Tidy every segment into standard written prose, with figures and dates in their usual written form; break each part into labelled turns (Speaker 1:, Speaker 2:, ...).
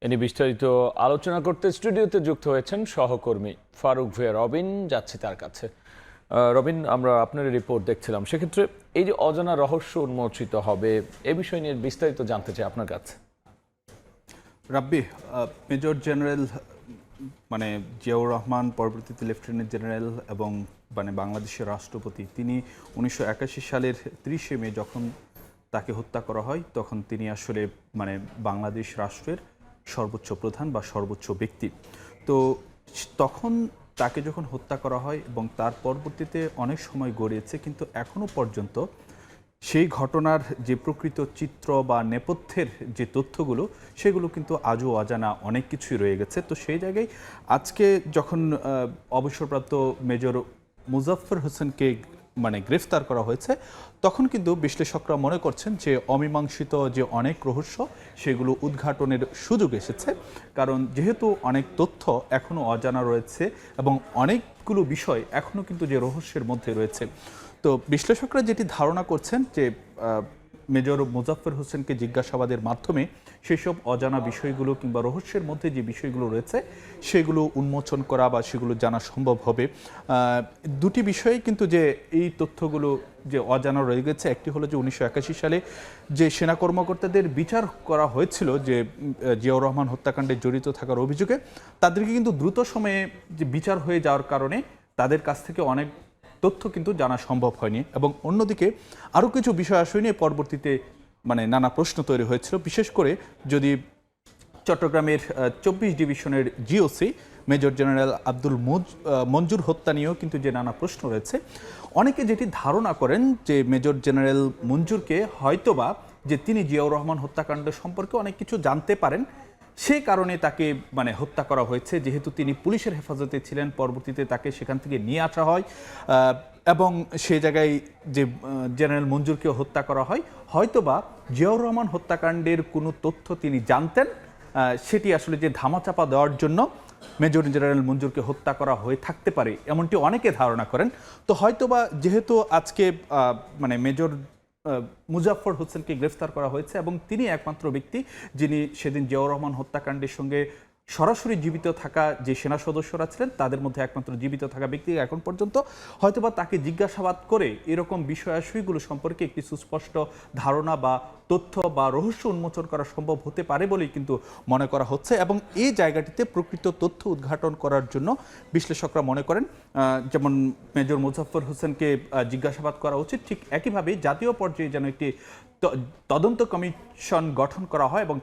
Speaker 1: এ নিয়ে বিস্তারিত আলোচনা করতে স্টুডিওতে যুক্ত হয়েছেন সহকর্মী ফারুক ভূঁইয়া রবিন। যাচ্ছি তার কাছে। রবিন, আমরা আপনার রিপোর্ট দেখছিলাম, সেক্ষেত্রে এই যে অজানা রহস্য উন্মোচিত হবে এ বিষয় নিয়ে বিস্তারিত জানতে চাই আপনার কাছে।
Speaker 2: রাব্বি, মেজর জেনারেল জিয়াউর রহমান, পরবর্তীতে লেফটেন্যান্ট জেনারেল এবং বাংলাদেশের রাষ্ট্রপতি, তিনি 1981 সালের 30শে মে যখন তাকে হত্যা করা হয় তখন তিনি আসলে বাংলাদেশ রাষ্ট্রের সর্বোচ্চ প্রধান বা সর্বোচ্চ ব্যক্তি। তো তখন তাকে যখন হত্যা করা হয় এবং তার পরবর্তীতে অনেক সময় গড়িয়েছে, কিন্তু এখনও পর্যন্ত সেই ঘটনার যে প্রকৃত চিত্র বা নেপথ্যের যে তথ্যগুলো সেগুলো কিন্তু আজও অজানা অনেক কিছুই রয়ে গেছে। তো সেই জায়গায় আজকে যখন অবসরপ্রাপ্ত মেজর মুজাফফর হোসেনকে গ্রেফতার করা হয়েছে, তখন কিন্তু বিশ্লেষকরা মনে করছেন যে অমীমাংসিত যে অনেক রহস্য সেগুলো উদ্ঘাটনের সুযোগ এসেছে। কারণ যেহেতু অনেক তথ্য এখনও অজানা রয়েছে এবং অনেকগুলো বিষয় এখনও কিন্তু যে রহস্যের মধ্যে রয়েছে। তো বিশ্লেষকরা যেটি ধারণা করছেন যে মেজর মুজাফফর হোসেনকে জিজ্ঞাসাবাদের মাধ্যমে সেসব অজানা বিষয়গুলো কিংবা রহস্যের মধ্যে যে বিষয়গুলো রয়েছে সেগুলো উন্মোচন করা বা সেগুলো জানা সম্ভব হবে। দুটি বিষয়ে কিন্তু যে এই তথ্যগুলো যে অজানা রয়ে গেছে, একটি হলো যে 1981 সালে যে সেনা কর্মকর্তাদের বিচার করা হয়েছিল যে জিয়াউর রহমান হত্যাকাণ্ডে জড়িত থাকার অভিযোগে, তাদেরকে কিন্তু দ্রুত সময়ে যে বিচার হয়ে যাওয়ার কারণে তাদের কাছ থেকে অনেক তথ্য কিন্তু জানা সম্ভব হয়নি। এবং অন্যদিকে আরও কিছু বিষয় আসলে নিয়ে পরবর্তীতে নানা প্রশ্ন তৈরি হয়েছিল। বিশেষ করে যদি চট্টগ্রামের 24 ডিভিশনের জিওসি মেজর জেনারেল আব্দুল মঞ্জুর হত্যা নিয়েও কিন্তু যে নানা প্রশ্ন রয়েছে, অনেকে যেটি ধারণা করেন যে মেজর জেনারেল মঞ্জুরকে হয়তোবা যে তিনি জিয়াউর রহমান হত্যাকাণ্ড সম্পর্কে অনেক কিছু জানতে পারেন, সেই কারণে তাকে হত্যা করা হয়েছে। যেহেতু তিনি পুলিশের হেফাজতে ছিলেন, পরবর্তীতে তাকে সেখান থেকে নিয়ে আসা হয় এবং সেই জায়গায় যে জেনারেল মঞ্জুরকেও হত্যা করা হয়। হয়তোবা জিয়াউর রহমান হত্যাকাণ্ডের কোনো তথ্য তিনি জানতেন, সেটি আসলে যে ধামাচাপা দেওয়ার জন্য মেজর জেনারেল মঞ্জুরকে হত্যা করা হয়ে থাকতে পারে, এমনটি অনেকে ধারণা করেন। তো হয়তোবা যেহেতু আজকে মেজর মুজাফফর হোসেনকে গ্রেফতার করা হয়েছে এবং তিনি একমাত্র ব্যক্তি যিনি সেদিন জিয়াউর রহমান হত্যাকাণ্ডের সঙ্গে সরাসরি জীবিত থাকা যে সেনা সদস্যরা ছিলেন তাদের মধ্যে একমাত্র জীবিত থাকা ব্যক্তি এখন পর্যন্ত, হয়তোবা তাকে জিজ্ঞাসাবাদ করে এরকম বিষয়াশয়গুলো সম্পর্কে একটি সুস্পষ্ট ধারণা বা তথ্য বা রহস্য উন্মোচন করা সম্ভব হতে পারে বলেই কিন্তু মনে করা হচ্ছে। এবং এই জায়গাটিতে প্রকৃত তথ্য উদ্ঘাটন করার জন্য বিশ্লেষকরা মনে করেন যেমন মেজর মুজাফফর হোসেনকে জিজ্ঞাসাবাদ করা উচিত, ঠিক একইভাবে জাতীয় পর্যায়ে যেন একটি তদন্ত কমিশন গঠন করা হয় এবং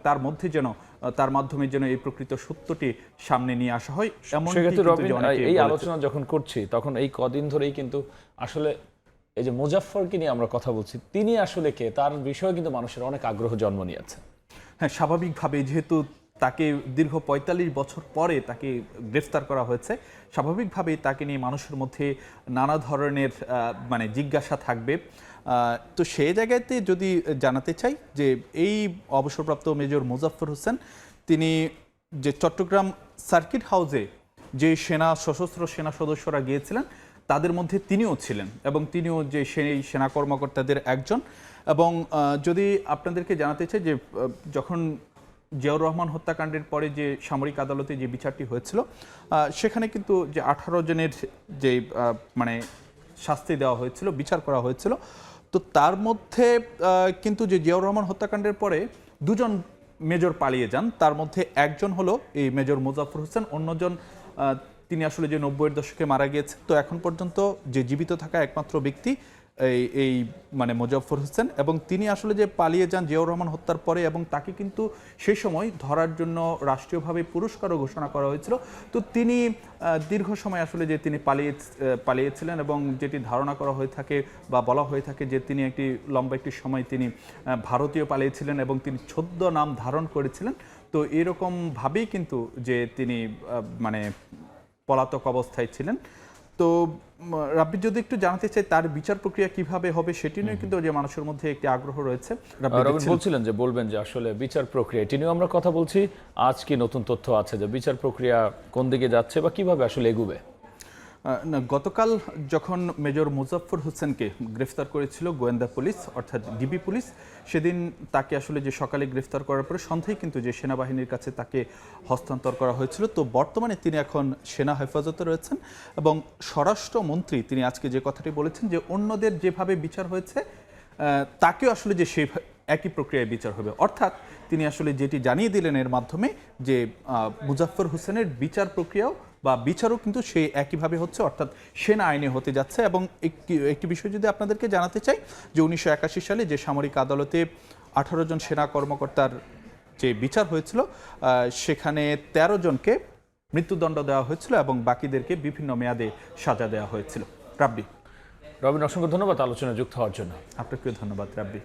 Speaker 2: তার মাধ্যমে যেন এই প্রকৃত সত্যটি সামনে নিয়ে আসা হয়। এমন
Speaker 1: এই আলোচনা যখন করছি তখন এই কদিন ধরেই কিন্তু আসলে এই যে মুজাফফরকে নিয়ে আমরা কথা বলছি, তিনি আসলে কে, তার বিষয়ে কিন্তু মানুষের অনেক আগ্রহ জন্ম নিয়েছে।
Speaker 2: হ্যাঁ, স্বাভাবিকভাবে যেহেতু তাকে দীর্ঘ 45 বছর পরে তাকে গ্রেফতার করা হয়েছে, স্বাভাবিকভাবেই তাকে নিয়ে মানুষের মধ্যে নানা ধরনের জিজ্ঞাসা থাকবে। তো সেই জায়গাতে যদি জানাতে চাই যে এই অবসরপ্রাপ্ত মেজর মুজাফফর হোসেন তিনি যে চট্টগ্রাম সার্কিট হাউসে যে সশস্ত্র সেনা সদস্যরা গিয়েছিলেন তাদের মধ্যে তিনিও ছিলেন এবং তিনিও যে সেই সেনা কর্মকর্তাদের একজন। এবং যদি আপনাদেরকে জানাতে চাই যে যখন জিয়াউর রহমান হত্যাকাণ্ডের পরে যে সামরিক আদালতে যে বিচারটি হয়েছিল, সেখানে কিন্তু যে 18 জনের যে শাস্তি দেওয়া হয়েছিল, বিচার করা হয়েছিল, তো তার মধ্যে কিন্তু যে জিয়াউর রহমান হত্যাকাণ্ডের পরে দুজন মেজর পালিয়ে যান। তার মধ্যে একজন হলো এই মেজর মুজাফফর হোসেন, অন্যজন তিনি আসলে যে 90-এর দশকে মারা গিয়েছেন। তো এখন পর্যন্ত যে জীবিত থাকা একমাত্র ব্যক্তি এই মুজাফফর হোসেন, এবং তিনি আসলে যে পালিয়ে যান জিয়াউর রহমান হত্যার পরে, এবং তাকে কিন্তু সেই সময় ধরার জন্য রাষ্ট্রীয়ভাবে পুরস্কারও ঘোষণা করা হয়েছিল। তো তিনি দীর্ঘ সময় আসলে যে তিনি পালিয়েছিলেন এবং যেটি ধারণা করা হয়ে থাকে বা বলা হয়ে থাকে যে তিনি লম্বা একটি সময় তিনি ভারতীয় পালিয়েছিলেন এবং তিনি ছদ্ম নাম ধারণ করেছিলেন। তো এরকমভাবেই কিন্তু যে তিনি পলাতক অবস্থায় ছিলেন। তো রাব্বি, যদি একটু জানতে চাই তার বিচার প্রক্রিয়া কিভাবে হবে সেটি নিয়ে কিন্তু যে মানুষের মধ্যে একটি আগ্রহ রয়েছে।
Speaker 1: রবিন বলছিলেন যে বলবেন যে আসলে বিচার প্রক্রিয়া এটি নিয়েও আমরা কথা বলছি। আজ কি নতুন তথ্য আছে যে বিচার প্রক্রিয়া কোন দিকে যাচ্ছে বা কিভাবে আসলে এগুবে?
Speaker 2: না, গতকাল যখন মেজর মুজাফফর হোসেনকে গ্রেফতার করেছিল গোয়েন্দা পুলিশ অর্থাৎ ডিবি পুলিশ, সেদিন তাকে আসলে যে সকালে গ্রেফতার করার পরে সন্ধ্যায় কিন্তু যে সেনাবাহিনীর কাছে তাকে হস্তান্তর করা হয়েছিল। তো বর্তমানে তিনি এখন সেনা হেফাজতে রয়েছেন এবং স্বরাষ্ট্রমন্ত্রী তিনি আজকে যে কথাটি বলেছেন যে অন্যদের যেভাবে বিচার হয়েছে তাকেও আসলে যে সেই একই প্রক্রিয়ায় বিচার হবে, অর্থাৎ তিনি আসলে যেটি জানিয়ে দিলেন এর মাধ্যমে যে মুজাফফর হোসেনের বিচার প্রক্রিয়াও বা বিচারও কিন্তু সেই একইভাবে হচ্ছে, অর্থাৎ সেনা আইনে হতে যাচ্ছে। এবং একটি বিষয় যদি আপনাদেরকে জানাতে চাই যে 1981 সালে যে সামরিক আদালতে 18 জন সেনা কর্মকর্তার যে বিচার হয়েছিল সেখানে 13 জনকে মৃত্যুদণ্ড দেওয়া হয়েছিল এবং বাকিদেরকে বিভিন্ন মেয়াদে সাজা দেওয়া হয়েছিল। রাব্বি।
Speaker 1: রবিন, অসংখ্য ধন্যবাদ আলোচনায় যুক্ত হওয়ার জন্য।
Speaker 2: আপনাকেও ধন্যবাদ রাব্বি।